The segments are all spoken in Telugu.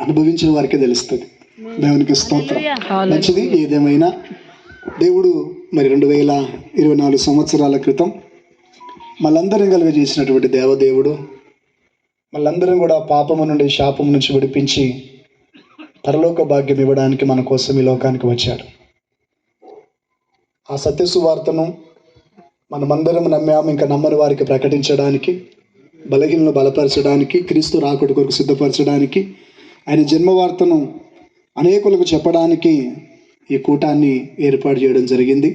అనుభవించిన వారికే తెలుస్తుంది. దేవునికి స్తోత్రం. మంచిది. ఏదేమైనా దేవుడు మరి 2024 సంవత్సరాల క్రితం మళ్ళందరం కలుగజేసినటువంటి దేవదేవుడు మళ్ళందరం కూడా పాపము నుండి శాపము నుంచి విడిపించి పరలోక భాగ్యం ఇవ్వడానికి మన కోసం ఈ లోకానికి వచ్చాడు. ఆ సత్య సువార్తను మనమందరం నమ్మాము. ఇంకా నమ్మని వారికి ప్రకటించడానికి, బలహీనలను బలపరచడానికి, క్రీస్తు రాకడ కొరకు సిద్ధపరచడానికి, ఆయన జన్మవార్తను అనేకులకు చెప్పడానికి ఈ కూటాన్ని ఏర్పాటు చేయడం జరిగింది.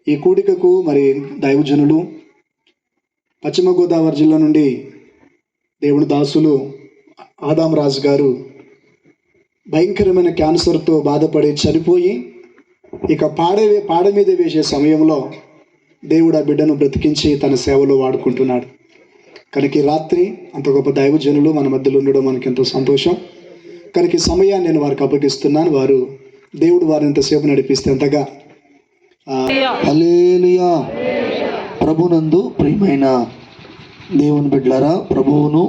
ఈ కూడికకు మరి దైవజనులు పశ్చిమ గోదావరి జిల్లా నుండి దేవుని దాసులు ఆదాం రాజు గారు భయంకరమైన క్యాన్సర్తో బాధపడి చనిపోయి ఇక పాడ మీద వేసే సమయంలో దేవుడు ఆ బిడ్డను బ్రతికించి తన సేవలో వాడుకుంటున్నాడు. కనుక ఈ రాత్రి అంత గొప్ప దైవజనులు మన మధ్యలో ఉండడం మనకి ఎంతో సంతోషం. కనుక ఈ సమయాన్ని నేను వారికి అప్పగిస్తున్నాను. వారు దేవుడు వారిని ఎంతసేపు నడిపిస్తే అంతగా. హల్లెలూయా. ప్రభునందు ప్రియమైన దేవుని బిడ్డలారా, ప్రభువును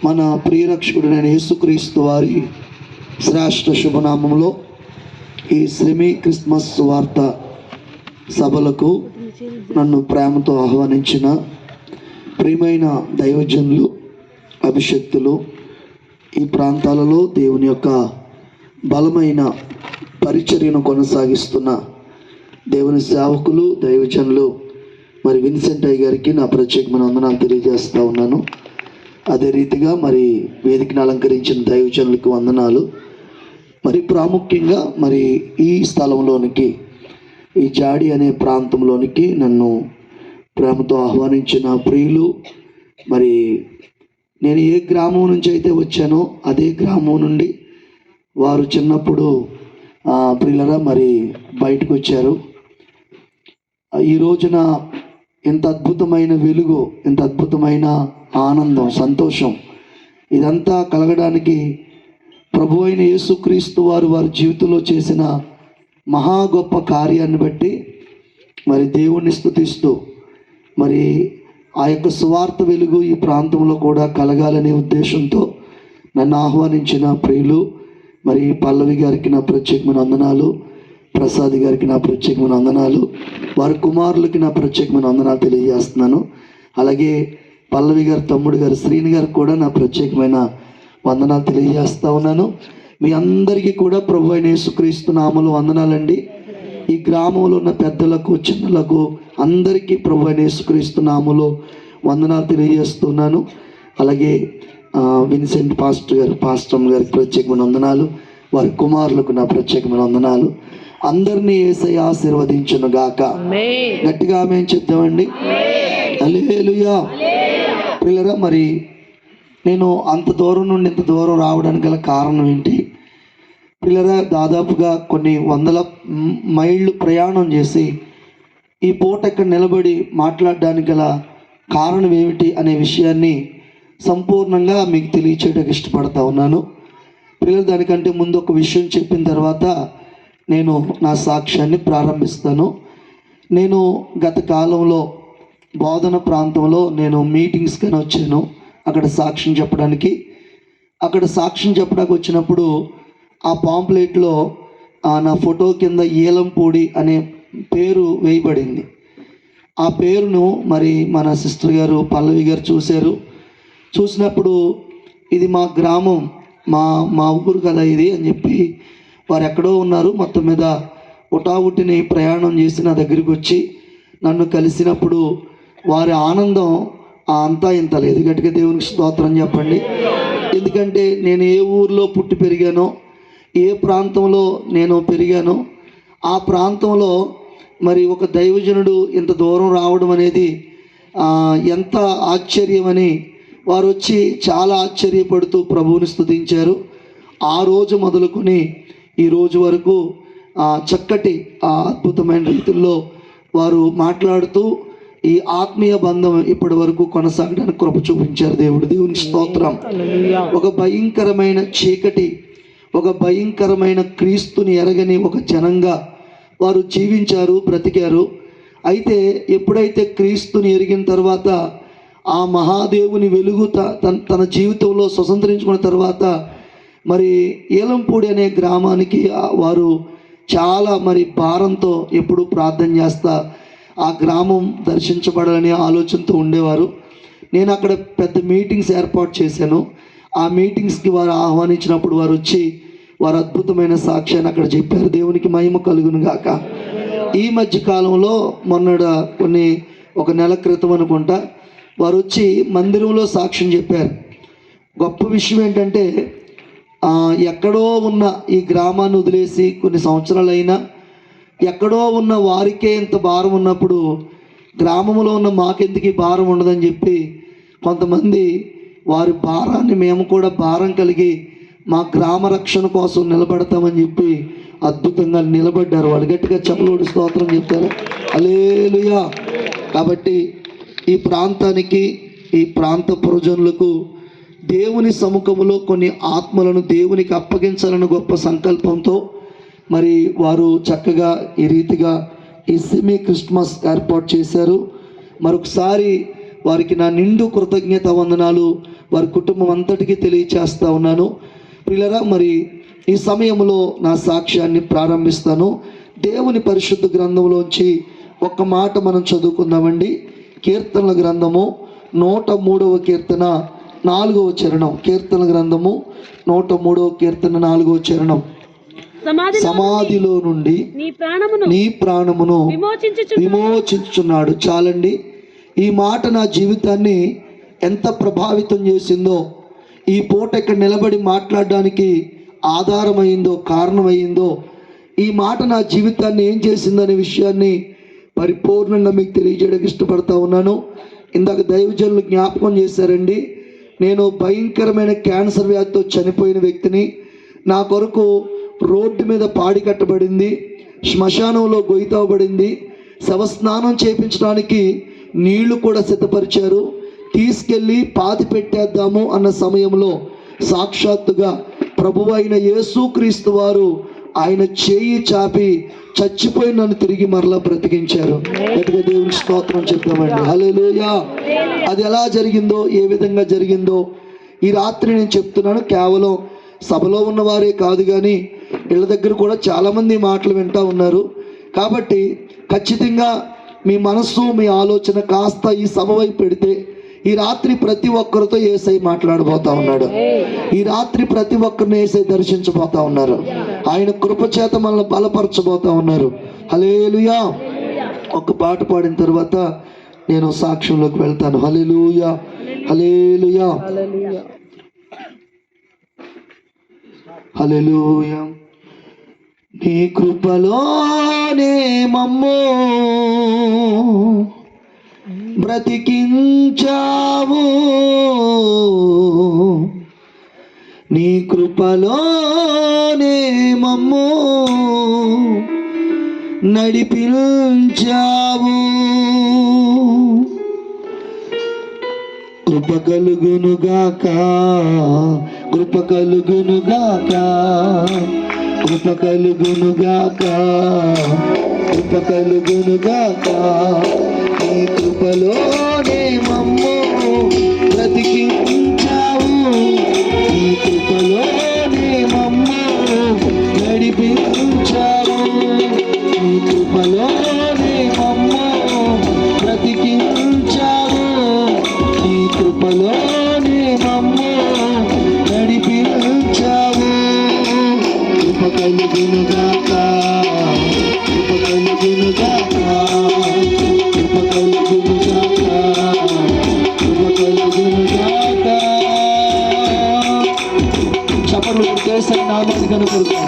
మన ప్రియరక్షకుడైన యేసుక్రీస్తు వారి శ్రేష్ఠ శుభనామంలో ఈ శ్రీమి క్రిస్మస్ వార్త సభలకు నన్ను ప్రేమతో ఆహ్వానించిన ప్రియమైన దైవజనులు, అభిషక్తులు, ఈ ప్రాంతాలలో దేవుని యొక్క బలమైన పరిచర్యను కొనసాగిస్తున్న దేవుని సేవకులు, దైవజనులు మరి విన్సెంట్ అయ్య గారికి నా ప్రత్యేకమైన వందనాలు తెలియజేస్తూ ఉన్నాను. అదే రీతిగా మరి వేదికను అలంకరించిన దైవజనులకు వందనాలు. మరి ప్రాముఖ్యంగా మరి ఈ స్థలంలోనికి, ఈ జాడి అనే ప్రాంతంలోనికి నన్ను ప్రేమతో ఆహ్వానించిన ప్రియులు, మరి నేను ఏ గ్రామం నుంచి అయితే వచ్చానో అదే గ్రామం నుండి వారు చిన్నప్పుడు ప్రియులరా మరి బయటకు వచ్చారు. ఈ రోజున ఎంత అద్భుతమైన వెలుగు, ఎంత అద్భుతమైన ఆనందం, సంతోషం ఇదంతా కలగడానికి ప్రభు అయిన యేసుక్రీస్తు వారి జీవితంలో చేసిన మహా గొప్ప కార్యాన్ని బట్టి మరి దేవుణ్ణి స్తుతిస్తూ మరి ఆ యొక్క సువార్త వెలుగు ఈ ప్రాంతంలో కూడా కలగాలనే ఉద్దేశంతో నన్ను ఆహ్వానించిన ప్రియులు మరి పల్లవి గారికి నా ప్రత్యేకమైన వందనాలు, ప్రసాద్ గారికి నా ప్రత్యేకమైన వందనాలు, వారి కుమారులకి నా ప్రత్యేకమైన వందనాలు తెలియజేస్తున్నాను. అలాగే పల్లవి గారి తమ్ముడు గారు శ్రీని గారికి కూడా నా ప్రత్యేకమైన వందనాలు తెలియజేస్తూ ఉన్నాను. మీ అందరికీ కూడా ప్రభు అయిన యేసుక్రీస్తు నామములో వందనాలండి. ఈ గ్రామంలో ఉన్న పెద్దలకు, చిన్నలకు అందరికీ ప్రభు అయిన యేసుక్రీస్తు నామములో వందనాలు తెలియజేస్తున్నాను. అలాగే విన్సెంట్ పాస్టర్ గారికి ప్రత్యేకమైన వందనాలు, వారి కుమారులకు నా ప్రత్యేకమైన వందనాలు. అందరినీ యేసయ్య ఆశీర్వదించును గాక. గట్టిగా ఆమేన్ చెప్తామండి. హల్లెలూయా. పిల్లరా, మరి నేను అంత దూరం నుండి ఇంత దూరం రావడానికి గల కారణం ఏంటి? పిల్లరా, దాదాపుగా కొన్ని వందల మైళ్ళు ప్రయాణం చేసి ఈ పూట ఇక్కడ నిలబడి మాట్లాడడానికి గల కారణం ఏమిటి అనే విషయాన్ని సంపూర్ణంగా మీకు తెలియచేయడానికి ఇష్టపడతా ఉన్నాను. పిల్లలు, దానికంటే ముందు ఒక విషయం చెప్పిన తర్వాత నేను నా సాక్ష్యాన్ని ప్రారంభిస్తాను. నేను గత కాలంలో బోధన ప్రాంతంలో నేను మీటింగ్స్ కానీ వచ్చాను అక్కడ సాక్ష్యం చెప్పడానికి. అక్కడ సాక్ష్యం చెప్పడానికి వచ్చినప్పుడు ఆ పాంప్లెట్లో నా ఫోటో కింద ఏలంపూడి అనే పేరు వేయబడింది. ఆ పేరును మరి మన సిస్టర్ గారు పల్లవి గారు చూశారు. చూసినప్పుడు ఇది మా గ్రామం, మా ఊరు కదా ఇది అని చెప్పి వారు ఎక్కడో ఉన్నారు. మొత్తం మీద ఉటావుటిని ప్రయాణం చేసి నా దగ్గరికి వచ్చి నన్ను కలిసినప్పుడు వారి ఆనందం అంతా ఇంత లేదు. గట్టిగా దేవునికి స్తోత్రం చెప్పండి. ఎందుకంటే నేను ఏ ఊర్లో పుట్టి పెరిగానో, ఏ ప్రాంతంలో నేను పెరిగానో ఆ ప్రాంతంలో మరి ఒక దైవజనుడు ఇంత దూరం రావడం అనేది ఎంత ఆశ్చర్యమని వారు వచ్చి చాలా ఆశ్చర్యపడుతూ ప్రభువుని స్తుతించారు. ఆ రోజు మొదలుకొని ఈ రోజు వరకు చక్కటి అద్భుతమైన రీతుల్లో వారు మాట్లాడుతూ ఈ ఆత్మీయ బంధం ఇప్పటి వరకు కొనసాగడానికి కృప చూపించారు. దేవునికి స్తోత్రం. ఒక భయంకరమైన చీకటి, ఒక భయంకరమైన క్రీస్తుని ఎరగని ఒక జనంగా వారు జీవించారు, బ్రతికారు. అయితే ఎప్పుడైతే క్రీస్తుని ఎరిగిన తర్వాత ఆ మహాదేవుని వెలుగు తన జీవితంలో స్వతంత్రించుకున్న తర్వాత మరి ఏలంపూడి అనే గ్రామానికి వారు చాలా మరి భారంతో ఎప్పుడు ప్రార్థన చేస్తా ఆ గ్రామం దర్శించబడాలనే ఆలోచనతో ఉండేవారు. నేను అక్కడ పెద్ద మీటింగ్స్ ఏర్పాటు చేశాను. ఆ మీటింగ్స్కి వారు ఆహ్వానించినప్పుడు వారు వచ్చి వారు అద్భుతమైన సాక్ష్యాన్ని అక్కడ చెప్పారు. దేవునికి మహిమ కలుగును గాక. ఈ మధ్య కాలంలో ఒక నెల క్రితం అనుకుంటా వారు వచ్చి మందిరంలో సాక్ష్యం చెప్పారు. గొప్ప విషయం ఏంటంటే ఎక్కడో ఉన్న ఈ గ్రామాన్ని వదిలేసి కొన్ని సంవత్సరాలైనా ఎక్కడో ఉన్న వారికే ఇంత భారం ఉన్నప్పుడు గ్రామంలో ఉన్న మాకెందుకు భారం ఉండదని చెప్పి కొంతమంది వారి భారాన్ని మేము కూడా భారం కలిగి మా గ్రామ రక్షణ కోసం నిలబడతామని చెప్పి అద్భుతంగా నిలబడ్డారు. వాళ్ళు గట్టిగా చప్పలోడు స్తోత్రం చెప్తారు. హల్లెలూయా. కాబట్టి ఈ ప్రాంతానికి ఈ ప్రాంత ప్రజలకు దేవుని సముఖంలో కొన్ని ఆత్మలను దేవునికి అప్పగించాలని గొప్ప సంకల్పంతో మరి వారు చక్కగా ఈ రీతిగా ఈ సెమీ క్రిస్మస్ ఏర్పాటు చేశారు. మరొకసారి వారికి నా నిండు కృతజ్ఞత వందనాలు వారి కుటుంబం అంతటికీ తెలియచేస్తా ఉన్నాను. ప్రియులరా, మరి ఈ సమయంలో నా సాక్ష్యాన్ని ప్రారంభిస్తాను. దేవుని పరిశుద్ధ గ్రంథంలోంచి ఒక్క మాట మనం చదువుకుందామండి. కీర్తనల గ్రంథము 103వ కీర్తన 4వ చరణం. కీర్తన గ్రంథము 103వ కీర్తన 4వ చరణం. సమాధిలో నుండి నీ ప్రాణమును విమోచించుచున్నాడు. చాలండి. ఈ మాట నా జీవితాన్ని ఎంత ప్రభావితం చేసిందో, ఈ పూట ఇక్కడ నిలబడి మాట్లాడడానికి ఆధారమైందో, కారణమైందో, ఈ మాట నా జీవితాన్ని ఏం చేసిందో అనే విషయాన్ని పరిపూర్ణంగా మీకు తెలియజేయడానికి ఇష్టపడతా ఉన్నాను. ఇందాక దైవజనులు జ్ఞాపకం చేశారండి. నేను భయంకరమైన క్యాన్సర్ వ్యాధితో చనిపోయిన వ్యక్తిని. నా కొరకు రోడ్డు మీద పాడి కట్టబడింది, శ్మశానంలో గొయ్యితవ్వబడింది, శవస్నానం చేయించడానికి నీళ్లు కూడా సిద్ధపరిచారు. తీసుకెళ్ళి పాతి పెట్టేద్దాము అన్న సమయంలో సాక్షాత్తుగా ప్రభువు అయిన యేసుక్రీస్తు వారు ఆయన చేయి చాపి చచ్చిపోయి నన్ను తిరిగి మరలా బ్రతికించారు. గట్టిగా దేవుని స్తోత్రం చెప్తామండి. హల్లెలూయా. అది ఎలా జరిగిందో, ఏ విధంగా జరిగిందో ఈ రాత్రి నేను చెప్తున్నాను. కేవలం సభలో ఉన్నవారే కాదు, కానీ ఇళ్ళ దగ్గర కూడా చాలామంది మాటలు వింటూ ఉన్నారు. కాబట్టి ఖచ్చితంగా మీ మనస్సు, మీ ఆలోచన కాస్త ఈ సభ వైపు పెడితే ఈ రాత్రి ప్రతి ఒక్కరితో యేసై మాట్లాడబోతా ఉన్నాడు. ఈ రాత్రి ప్రతి ఒక్కరిని యేసై దర్శించబోతా ఉన్నారు. ఆయన కృపచేత మనల్ని బలపరచబోతా ఉన్నారు. హల్లెలూయా. ఒక పాట పాడిన తర్వాత నేను సాక్ష్యంలోకి వెళ్తాను. హల్లెలూయా, హల్లెలూయా, హల్లెలూయా. నీ కృపలోనే మమ్మో బ్రతికించావు, నీ కృపలోనే మమ్మో నడిపించావు. కృప కలుగునుగాక, కృప కలుగునుగాక, కృప కలుగునుగాక, కృప కలుగునుగాక. నీ కృపలోనే మమ్ము బ్రతికించావు, నీ కృపలోనే మమ్ము నడిపించావు, నీ కృపలోనే మమ్ము బ్రతికించావు, నీ కృపలోనే మమ్ము నడిపించావు. కృప కలుగునుగాక, కృప కలుగునుగాక, కృప కలుగునుగాక, కృప కలుగునుగాక. చప్పట్లు కేసరి నామాన్ని కనుకొడుతాం.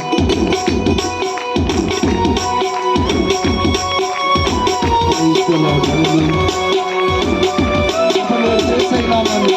చప్పట్లు కేసరి నామాన్ని.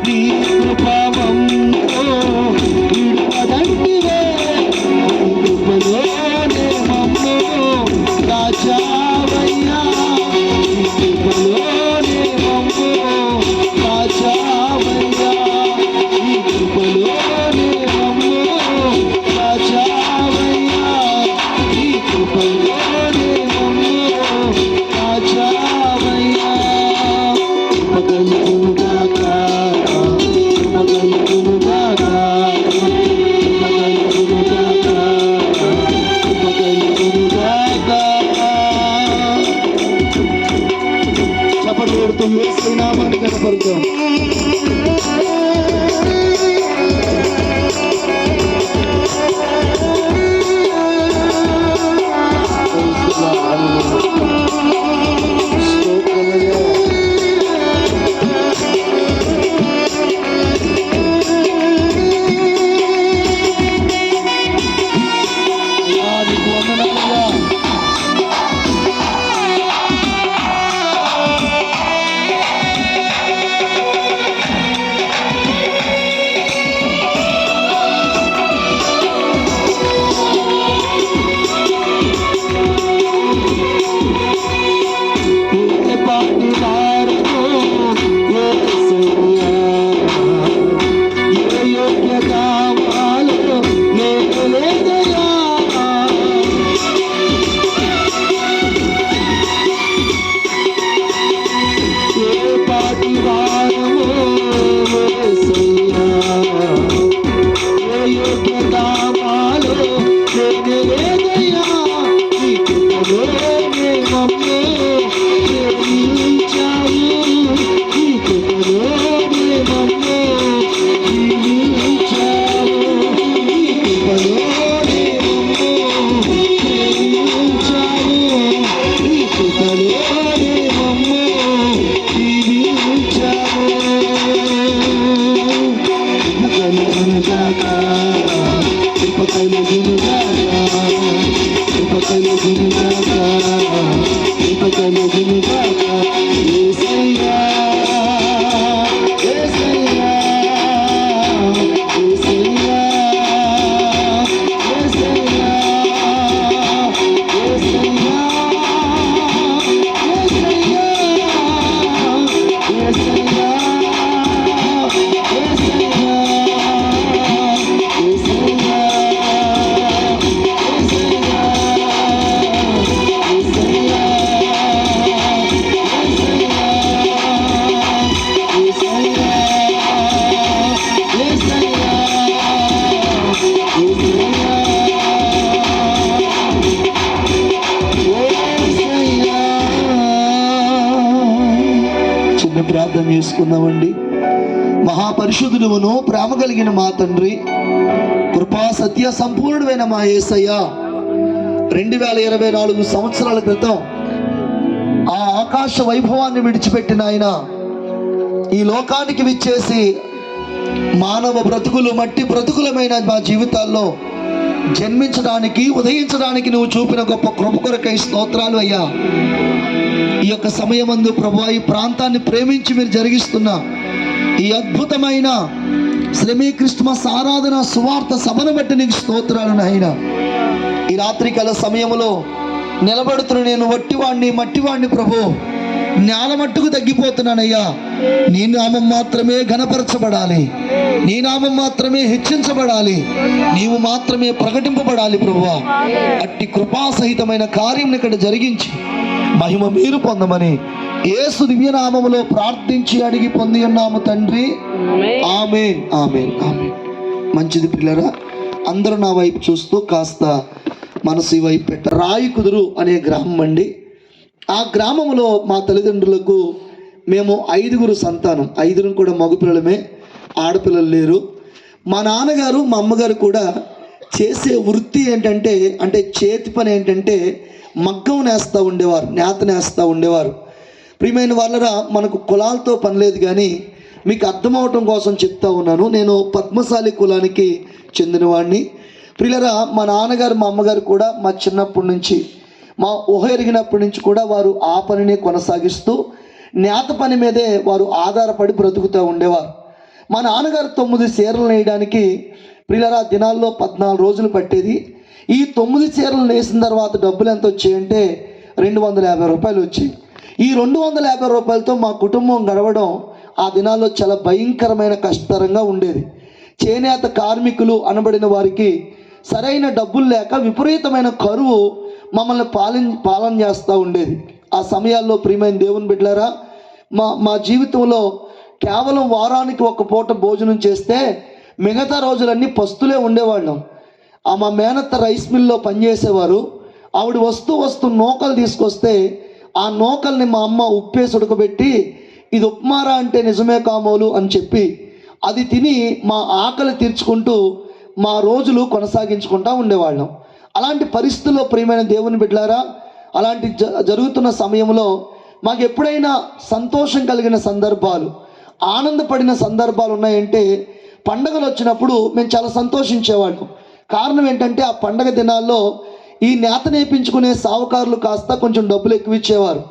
నీ కృపవంతో విడువదంటివే, కృపలోనే మమ్ము దాచావయ్యా, కృపలోనే మమ్ము దాచావయ్యా, నీ కృపలోనే మమ్ము దాచావయ్యా, నీ కృపలోనే మమ్ము దాచావయ్యా. కృపగలుగునుగాక, కృపగలుగునుగాక, కృపగలుగునుగాక, కృపగలుగునుగాక. చప్పట్లు కొడుతూ యేసు నామాన్ని కనపరుద్దాం. ప్రార్థన చేసుకుందామండి. మహాపరిశుద్ధుడును ప్రేమ కలిగిన మా తండ్రి, కృపా సత్య సంపూర్ణమైన మా యేసయ్య, 2024 సంవత్సరాల క్రితం ఆ ఆకాశ వైభవాన్ని విడిచిపెట్టిన ఆయన ఈ లోకానికి విచ్చేసి మానవ బ్రతుకులు మట్టి బ్రతుకులమైన మా జీవితాల్లో జన్మించడానికి, ఉదయించడానికి నువ్వు చూపిన గొప్ప కృప కొరకై స్తోత్రాలు అయ్యా. ఈ యొక్క సమయమందు ప్రభువా, ఈ ప్రాంతాన్ని ప్రేమించి మీరు జరిగిస్తున్న ఈ అద్భుతమైన శ్రమీ క్రిస్మస్ ఆరాధన సువార్త సభను బట్టి నీకు స్తోత్రాలు నాయనా. ఈ రాత్రికాల సమయంలో నిలబడుతున్న నేను వట్టివాణ్ణి, మట్టివాణ్ణి ప్రభు, నేల మట్టుకు తగ్గిపోతున్నానయ్యా. నీ నామం మాత్రమే ఘనపరచబడాలి, నీ నామం మాత్రమే హెచ్చించబడాలి, నీవు మాత్రమే ప్రకటింపబడాలి ప్రభువా. అట్టి కృపాసహితమైన కార్యం ఇక్కడ జరిగించి మహిమ మీరు పొందమని యేసు దివ్యనామములో ప్రార్థించి అడిగి పొంది ఉన్నాము తండ్రి. ఆమేన్, ఆమేన్, ఆమేన్. మంచిది పిల్లరా, అందరూ నా వైపు చూస్తూ కాస్త మనసు వైపు పెట్ట. రాయి కుదురు అనే గ్రామం అండి. ఆ గ్రామంలో మా తల్లిదండ్రులకు మేము 5గురు సంతానం, 5 కూడా మగపిల్లలమే, ఆడపిల్లలు లేరు. మా నాన్నగారు మా అమ్మగారు కూడా చేసే వృత్తి ఏంటంటే, అంటే చేతి పని ఏంటంటే మగ్గం నేస్తూ ఉండేవారు, నేత నేస్తూ ఉండేవారు. ప్రియమైన వాళ్ళరా, మనకు కులాలతో పని లేదు, కానీ మీకు అర్థమవటం కోసం చెప్తా ఉన్నాను. నేను పద్మశాలి కులానికి చెందినవాడిని. ప్రియులరా, మా నాన్నగారు మా అమ్మగారు కూడా మా చిన్నప్పటి నుంచి, మా ఊహ ఎరిగినప్పటి నుంచి కూడా వారు ఆ పనిని కొనసాగిస్తూ నేత పని మీదే వారు ఆధారపడి బ్రతుకుతూ ఉండేవారు. మా నాన్నగారు 9 చీరలు నేయడానికి ప్రియులారా దినాల్లో 14 రోజులు పట్టేది. ఈ 9 చీరలు నేసిన తర్వాత డబ్బులు ఎంత వచ్చాయంటే 250 రూపాయలు వచ్చాయి. ఈ 250 రూపాయలతో మా కుటుంబం గడవడం ఆ దినాల్లో చాలా భయంకరమైన కష్టతరంగా ఉండేది. చేనేత కార్మికులు అనబడిన వారికి సరైన డబ్బులు లేక విపరీతమైన కరువు మమ్మల్ని పాలన చేస్తూ ఉండేది. ఆ సమయాల్లో ప్రియమైన దేవుని బిడ్డలారా, మా జీవితంలో కేవలం వారానికి ఒక పూట భోజనం చేస్తే మిగతా రోజులన్నీ పస్తులే ఉండేవాళ్ళం. మా మేనత్త రైస్ మిల్లో పనిచేసేవారు. ఆవిడ వస్తూ నూకలు తీసుకొస్తే ఆ నూకల్ని మా అమ్మ ఉప్పేసి ఉడకబెట్టి ఇది ఉప్మారా అంటే నిజమే కామోలు అని చెప్పి అది తిని మా ఆకలి తీర్చుకుంటూ మా రోజులు కొనసాగించుకుంటూ ఉండేవాళ్ళం. అలాంటి పరిస్థితుల్లో ప్రియమైన దేవుని బిడ్డలారా, అలాంటి జరుగుతున్న సమయంలో మాకు ఎప్పుడైనా సంతోషం కలిగిన సందర్భాలు, ఆనందపడిన సందర్భాలు ఉన్నాయంటే పండగలు వచ్చినప్పుడు మేము చాలా సంతోషించేవాళ్ళం. కారణం ఏంటంటే ఆ పండగ దినాల్లో ఈ నేత నేర్పించుకునే సావుకారులు కాస్త కొంచెం డబ్బులు ఎక్కువ ఇచ్చేవారు.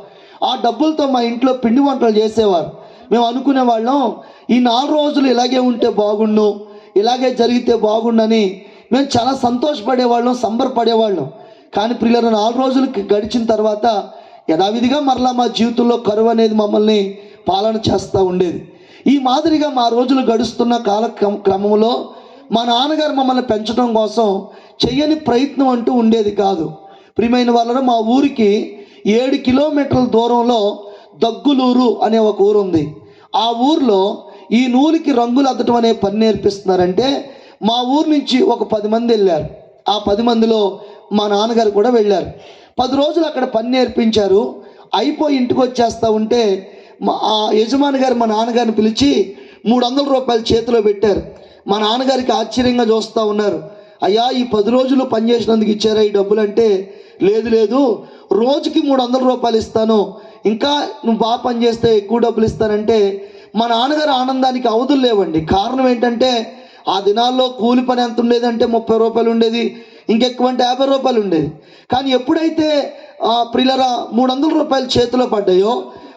ఆ డబ్బులతో మా ఇంట్లో పిండి వంటలు చేసేవారు. మేము అనుకునే వాళ్ళం ఈ 4 రోజులు ఇలాగే ఉంటే బాగుండు, ఇలాగే జరిగితే బాగుండని మేము చాలా సంతోషపడేవాళ్ళం, సంబరపడేవాళ్ళం. కానీ ప్రియులారా 4 రోజులు గడిచిన తర్వాత యథావిధిగా మరలా మా జీవితంలో కరువు అనేది మమ్మల్ని పాలన చేస్తూ ఉండేది. ఈ మాదిరిగా మా రోజులు గడుస్తున్న క్రమంలో మా నాన్నగారు మమ్మల్ని పెంచడం కోసం చెయ్యని ప్రయత్నం అంటూ ఉండేది కాదు. ప్రియమైన వాళ్ళలో మా ఊరికి 7 కిలోమీటర్ల దూరంలో దగ్గులూరు అనే ఒక ఊరు ఉంది. ఆ ఊర్లో ఈ నూలుకి రంగులు అద్దటం అనే పని నేర్పిస్తున్నారంటే మా ఊరు నుంచి ఒక 10 మంది వెళ్ళారు. ఆ 10 మందిలో మా నాన్నగారు కూడా వెళ్ళారు. 10 రోజులు అక్కడ పని నేర్పించారు. అయిపోయి ఇంటికి వచ్చేస్తూ ఉంటే ఆ యజమాని గారు మా నాన్నగారిని పిలిచి 300 రూపాయలు చేతిలో పెట్టారు. మా నాన్నగారికి ఆశ్చర్యంగా చూస్తూ ఉన్నారు. అయ్యా, ఈ 10 రోజులు పనిచేసినందుకు ఇచ్చారా ఈ డబ్బులు అంటే, లేదు రోజుకి 300 రూపాయలు ఇస్తాను, ఇంకా నువ్వు బాగా పనిచేస్తే ఎక్కువ డబ్బులు ఇస్తానంటే మా నాన్నగారు ఆనందానికి అవధులు లేవండి. కారణం ఏంటంటే ఆ దినాల్లో కూలి పని ఎంత ఉండేదంటే 30 రూపాయలు ఉండేది, ఇంకెక్కువ అంటే 50 రూపాయలు ఉండేది. కానీ ఎప్పుడైతే ప్రియులరా 300 రూపాయలు చేతిలో పడ్డాయో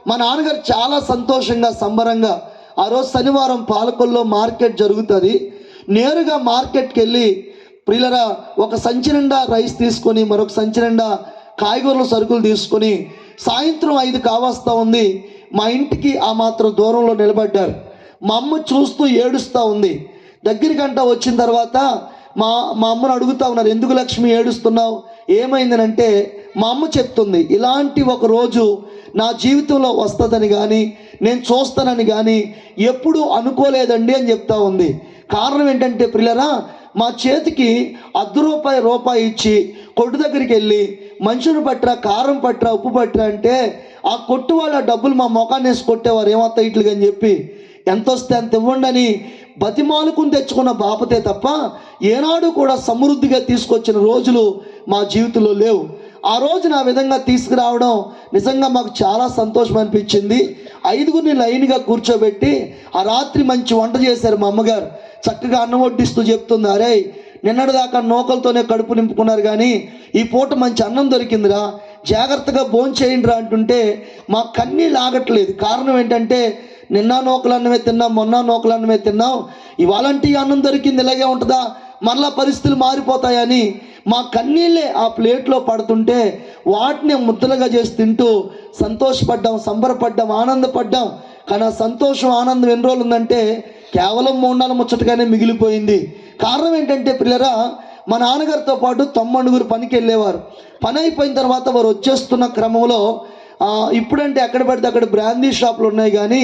మా నాన్నగారు చాలా సంతోషంగా సంబరంగా, ఆ రోజు శనివారం పాలకొల్లో మార్కెట్ జరుగుతుంది, నేరుగా మార్కెట్కి వెళ్ళి ప్రియులరా ఒక సంచి నిండా రైస్ తీసుకొని మరొక సంచి నిండా కాయగూరల సరుకులు తీసుకొని సాయంత్రం 5 కావస్తా ఉంది. మా ఇంటికి ఆ మాత్రం దూరంలో నిలబడ్డారు. మా అమ్మ చూస్తూ ఏడుస్తూ ఉంది. దగ్గరికంట వచ్చిన తర్వాత మా అమ్మను అడుగుతూ ఉన్నారు, ఎందుకు లక్ష్మి ఏడుస్తున్నావు, ఏమైందనంటే మా అమ్మ చెప్తుంది, ఇలాంటి ఒక రోజు నా జీవితంలో వస్తుందని కానీ నేను చూస్తానని కానీ ఎప్పుడూ అనుకోలేదండి అని చెప్తా ఉంది. కారణం ఏంటంటే ప్రియులరా, మా చేతికి రూపాయి ఇచ్చి కొట్టు దగ్గరికి వెళ్ళి మనుషులు పట్టరా, కారం పట్టరా, ఉప్పు పట్టరా అంటే ఆ కొట్టు వాళ్ళ డబ్బులు మా మొఖాన్ని వేసి కొట్టేవారు, ఏమత్తా ఇట్లుగా అని చెప్పి ఎంత వస్తే అంత ఇవ్వండి అని బతిమాలుకుని తెచ్చుకున్న బాపతే తప్ప ఏనాడు కూడా సమృద్ధిగా తీసుకొచ్చిన రోజులు మా జీవితంలో లేవు. ఆ రోజు నా విధంగా తీసుకురావడం నిజంగా మాకు చాలా సంతోషం అనిపించింది. 5గురిని లైన్గా కూర్చోబెట్టి ఆ రాత్రి మంచి వంట చేశారు మా అమ్మగారు. చక్కగా అన్నం వడ్డిస్తూ చెప్తుంది, అరే నిన్నటిదాకా నూకలతోనే కడుపు నింపుకున్నారు కానీ ఈ పూట మంచి అన్నం దొరికిందిరా, జాగ్రత్తగా భోంచేయండిరా అంటుంటే మా కన్నీళ్ళు ఆగట్లేదు. కారణం ఏంటంటే నిన్న నూకలు అన్నమే తిన్నాం, మొన్న నూకలు అన్నమే తిన్నాం, ఇవాళంటి అన్నం దొరికింది ఇలాగే ఉంటుందా, మరలా పరిస్థితులు మారిపోతాయని మా కన్నీళ్ళే ఆ ప్లేట్లో పడుతుంటే వాటిని ముద్దలుగా చేసి తింటూ సంతోషపడ్డాం, సంబరపడ్డాం, ఆనందపడ్డాం. కానీ ఆ సంతోషం ఆనందం ఎన్ని రోజులు ఉందంటే కేవలం 3 నెలల ముచ్చటగానే మిగిలిపోయింది. కారణం ఏంటంటే పిల్లరా, మా నాన్నగారితో పాటు 9 పనికి వెళ్ళేవారు. పని అయిపోయిన తర్వాత వారు వచ్చేస్తున్న క్రమంలో ఇప్పుడంటే ఎక్కడ పడితే అక్కడ బ్రాందీ షాపులు ఉన్నాయి, కానీ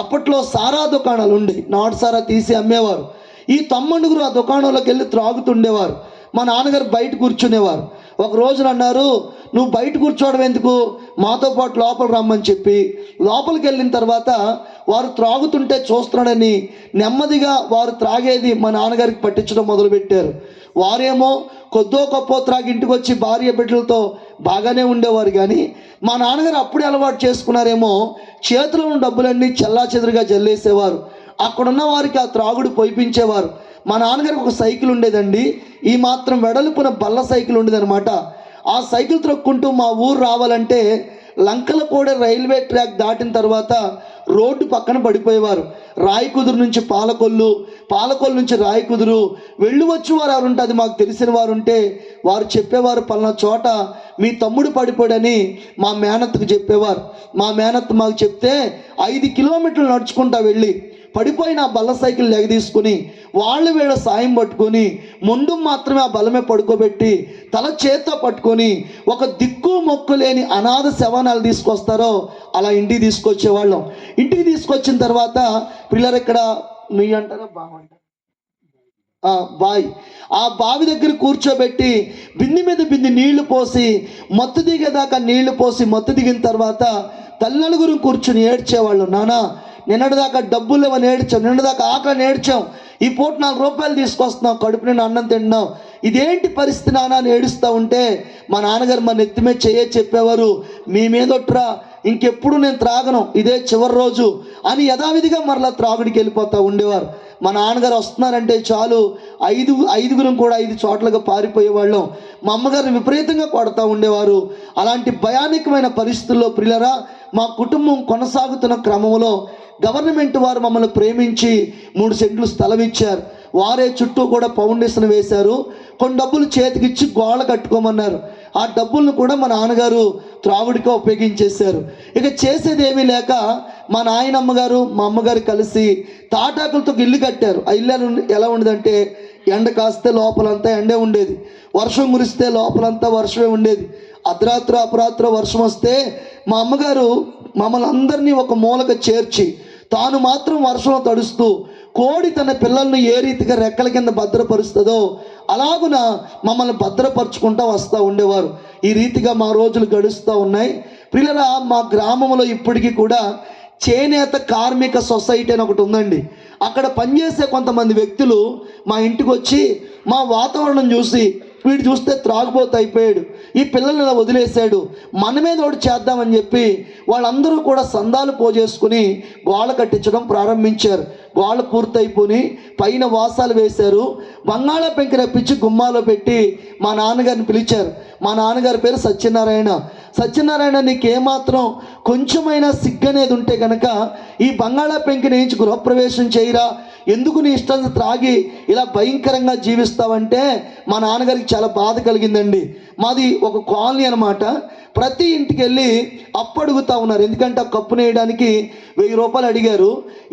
అప్పట్లో సారా దుకాణాలు ఉండేవి, నాటు సారా తీసి అమ్మేవారు. ఈ 9 ఆ దుకాణంలోకి వెళ్ళి త్రాగుతుండేవారు. మా నాన్నగారు బయట కూర్చునేవారు. ఒక రోజున అన్నారు, నువ్వు బయట కూర్చోవడం ఎందుకు, మాతో పాటు లోపల రమ్మని చెప్పి లోపలికి వెళ్ళిన తర్వాత వారు త్రాగుతుంటే చూస్తున్నాడని నెమ్మదిగా వారు త్రాగేది మా నాన్నగారికి పట్టించడం మొదలుపెట్టారు. వారేమో కొద్దో గొప్ప త్రాగి ఇంటికి వచ్చి భార్య బిడ్డలతో బాగానే ఉండేవారు, కానీ మా నాన్నగారు అప్పుడే అలవాటు చేసుకున్నారేమో చేతిలో ఉన్న డబ్బులన్నీ చెల్లాచెదురుగా జల్లేసేవారు. అక్కడున్న వారికి ఆ త్రాగుడు పొయిపించేవారు. మా నాన్నగారికి ఒక సైకిల్ ఉండేదండి, ఈ మాత్రం వెడల్పున బల్ల సైకిల్ ఉండేదన్నమాట. ఆ సైకిల్ త్రొక్కుంటూ మా ఊరు రావాలంటే లంకలకోట రైల్వే ట్రాక్ దాటిన తర్వాత రోడ్డు పక్కన పడిపోయేవారు. రాయకుదురు నుంచి పాలకొల్లు, పాలకొల్లు నుంచి రాయకుదురు వెళ్ళి వచ్చి వారు ఎవరుంటే అది మాకు తెలిసిన వారు ఉంటే వారు చెప్పేవారు, పలానా చోట మీ తమ్ముడు పడిపోయాడని మా మేనత్తకు చెప్పేవారు. మా మేనత్త మాకు చెప్తే 5 కిలోమీటర్లు నడుచుకుంటా వెళ్ళి పడిపోయిన ఆ బల్ల సైకిల్ తీసుకుని వాళ్ళు వీళ్ళ సాయం పట్టుకొని ముందు మాత్రమే ఆ బలమే పడుకోబెట్టి తల చేత్తో పట్టుకొని ఒక దిక్కు మొక్కు లేని అనాథ శవానాలు తీసుకొస్తారో అలా ఇంటికి తీసుకొచ్చేవాళ్ళం. ఇంటికి తీసుకొచ్చిన తర్వాత పిల్లలు ఇక్కడ నుయ్యి అంటారా బాగుంటారు బావి, ఆ బావి దగ్గర కూర్చోబెట్టి బింది మీద బింది నీళ్లు పోసి మత్తు దిగేదాకా నీళ్లు పోసి మత్తు దిగిన తర్వాత తల్లినలుగురు కూర్చుని ఏడ్చేవాళ్ళు. నానా నిన్నటిదాకా డబ్బులు ఇవ్వని ఏడ్చాం, నిన్నటిదాకా ఆకలిని ఏడ్చాం, ఈ పూట 4 రూపాయలు తీసుకొస్తున్నాం, కడుపు నిండా అన్నం తింటున్నాం, ఇదేంటి పరిస్థితి నాన్న అని ఏడుస్తూ ఉంటే మా నాన్నగారు మా నెత్తి మీద చెప్పేవారు, మీ మీదొట్రా ఇంకెప్పుడు నేను త్రాగను, ఇదే చివరి రోజు అని యథావిధిగా మరలా త్రాగుడికి వెళ్ళిపోతూ ఉండేవారు. మా నాన్నగారు వస్తున్నారంటే చాలు ఐదుగురం కూడా 5 చోట్లుగా పారిపోయేవాళ్ళం. మా అమ్మగారిని విపరీతంగా కొడతా ఉండేవారు. అలాంటి భయానకమైన పరిస్థితుల్లో ప్రియులరా మా కుటుంబం కొనసాగుతున్న క్రమంలో గవర్నమెంట్ వారు మమ్మల్ని ప్రేమించి 3 సెంట్లు స్థలం ఇచ్చారు. వారే చుట్టూ కూడా ఫౌండేషన్ వేశారు. కొన్ని డబ్బులు చేతికిచ్చి గోడ కట్టుకోమన్నారు. ఆ డబ్బులను కూడా మా నాన్నగారు త్రావుడిగా ఉపయోగించేశారు. ఇక చేసేది ఏమీ లేక మా నాయనమ్మ గారు మా అమ్మగారు కలిసి తాటాకులతో ఇల్లు కట్టారు. ఆ ఇల్లు ఎలా ఉండేదంటే ఎండ కాస్తే లోపలంతా ఎండే ఉండేది, వర్షం కురిస్తే లోపలంతా వర్షమే ఉండేది. అర్ధరాత్రి అపరాత్రి వర్షం వస్తే మా అమ్మగారు మమ్మల్ని అందరినీ ఒక మూలక చేర్చి తాను మాత్రం వర్షంలో తడుస్తూ కోడి తన పిల్లలను ఏ రీతిగా రెక్కల కింద భద్రపరుస్తుందో అలాగున మమ్మల్ని భద్రపరుచుకుంటూ వస్తూ ఉండేవారు. ఈ రీతిగా మా రోజులు గడుస్తూ ఉన్నాయి. పిల్లల మా గ్రామంలో ఇప్పటికీ కూడా చేనేత కార్మిక సొసైటీ అని ఒకటి ఉందండి. అక్కడ పనిచేసే కొంతమంది వ్యక్తులు మా ఇంటికి వచ్చి మా వాతావరణం చూసి వీడు చూస్తే త్రాగుబోతు అయిపోయాడు, ఈ పిల్లల్ని ఇలా వదిలేశాడు, మన మీద ఒకటి చేద్దామని చెప్పి వాళ్ళందరూ కూడా సందాలు పోజేసుకుని గోడ కట్టించడం ప్రారంభించారు. గోడ పూర్తయిపోయి పైన వాసాలు వేశారు. బంగాళా పెంకి రప్పించి గుమ్మాలో పెట్టి మా నాన్నగారిని పిలిచారు. మా నాన్నగారి పేరు సత్యనారాయణ. సత్యనారాయణ, నీకేమాత్రం కొంచెమైనా సిగ్గనేది ఉంటే కనుక ఈ బంగాళా పెంకిని వేయించి గృహప్రవేశం చేయరా, ఎందుకు నీ ఇష్టం త్రాగి ఇలా భయంకరంగా జీవిస్తావంటే మా నాన్నగారికి చాలా బాధ కలిగిందండి. మాది ఒక కాలనీ అనమాట. ప్రతి ఇంటికి వెళ్ళి అప్పు అడుగుతూ ఉన్నారు. ఎందుకంటే ఆ కప్పు నేయడానికి 1000 రూపాయలు అడిగారు.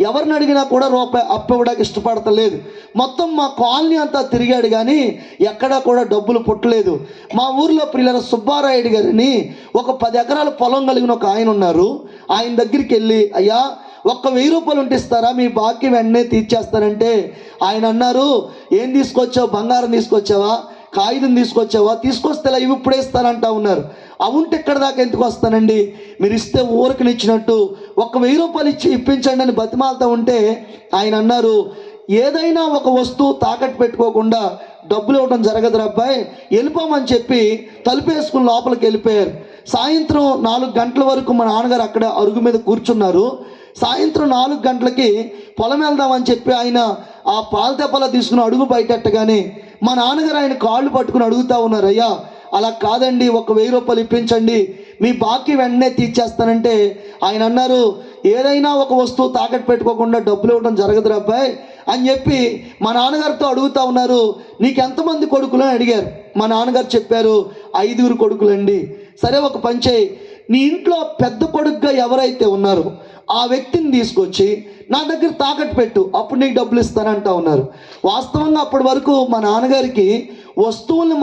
ఎవరిని అడిగినా కూడా రూపాయి అప్పు ఇవ్వడానికి ఇష్టపడతలేదు. మొత్తం మా కాలనీ అంతా తిరిగాడు కానీ ఎక్కడా కూడా డబ్బులు పుట్టలేదు. మా ఊర్లో పిల్లల సుబ్బారాయుడు గారిని ఒక 10 ఎకరాల పొలం కలిగిన ఒక ఆయన ఉన్నారు. ఆయన దగ్గరికి వెళ్ళి, అయ్యా ఒక్క 1000 రూపాయలు ఉంటే ఇస్తారా, మీ బాకీ వెంటనే తీర్చేస్తానంటే ఆయన అన్నారు, ఏం తీసుకొచ్చావు, బంగారం తీసుకొచ్చావా, కాగితం తీసుకొచ్చావా, తీసుకొస్తే ఇవి ఇప్పుడే ఇస్తానంటా ఉన్నారు. అవుంటే ఎక్కడ దాకా ఎందుకు వస్తానండి, మీరు ఇస్తే ఊరకనిచ్చినట్టు ఒక్క 1000 రూపాయలు ఇచ్చి ఇప్పించండి అని బతిమాలుతూ ఉంటే ఆయన అన్నారు, ఏదైనా ఒక వస్తువు తాకట్టు పెట్టుకోకుండా డబ్బులు ఇవ్వడం జరగదురా అబ్బాయి, వెళ్ళిపోమని చెప్పి తలుపేసుకుని లోపలికి వెళ్ళిపోయారు. సాయంత్రం 4 గంటల వరకు మా నాన్నగారు అక్కడ అరుగు మీద కూర్చున్నారు. సాయంత్రం 4 గంటలకి పొలం వెళ్దామని చెప్పి ఆయన ఆ పాల తెప్పలా తీసుకుని అడుగు బయటెట్టగానే మా నాన్నగారు ఆయన కాళ్ళు పట్టుకుని అడుగుతూ ఉన్నారు, అయ్యా అలా కాదండి, ఒక 1000 రూపాయలు ఇప్పించండి, మీ బాకీ వెంటనే తీర్చేస్తానంటే ఆయన అన్నారు, ఏదైనా ఒక వస్తువు తాకట్టు పెట్టుకోకుండా డబ్బులు ఇవ్వడం జరగదురా అబ్బాయి అని చెప్పి మా నాన్నగారితో అడుగుతూ ఉన్నారు. నీకెంతమంది కొడుకులు అని అడిగారు. మా నాన్నగారు చెప్పారు, 5 కొడుకులండి. సరే ఒక పని చేయి, నీ ఇంట్లో పెద్ద కొడుకుగా ఎవరైతే ఉన్నారో ఆ వ్యక్తిని తీసుకొచ్చి నా దగ్గర తాకట్టు పెట్టు, అప్పుడు నీకు డబ్బులు ఇస్తానంటా ఉన్నారు. వాస్తవంగా అప్పటి వరకు మా నాన్నగారికి వస్తువుల్ని